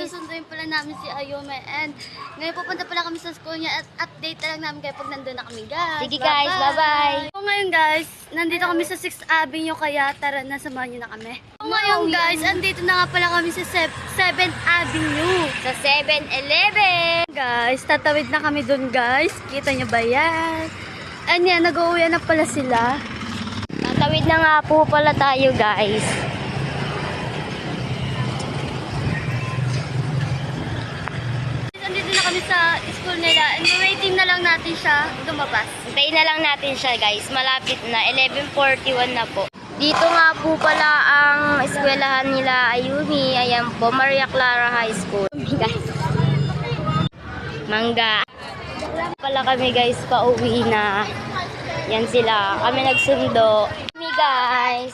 Susunduin pala namin si Ayume. And ngayon pupunta pala kami sa school niya at update na lang namin kayo pag nandun na kami, guys. Sige guys, bye-bye. So ngayon guys, nandito kami sa 6th Avenue kaya tara na, samahan niyo na kami. So ngayon guys, andito na nga pala kami sa 7th Avenue. Sa 7-Eleven. Guys, tatawid na kami dun guys. Kita niyo ba yan? And yan, nag-uwi na pala sila. Tatawid na nga po pala tayo guys. Nandito na kami sa school nila and waiting na lang natin siya lumabas. Hintayin na lang natin siya guys. Malapit na. 11:41 na po. Dito nga po pala ang eskwelahan nila Ayumi. Ayan po, Maria Clara High School. Guys. Mangga. Pala kami guys, pauwi na. Yan sila. Kami nagsundo. Kami guys.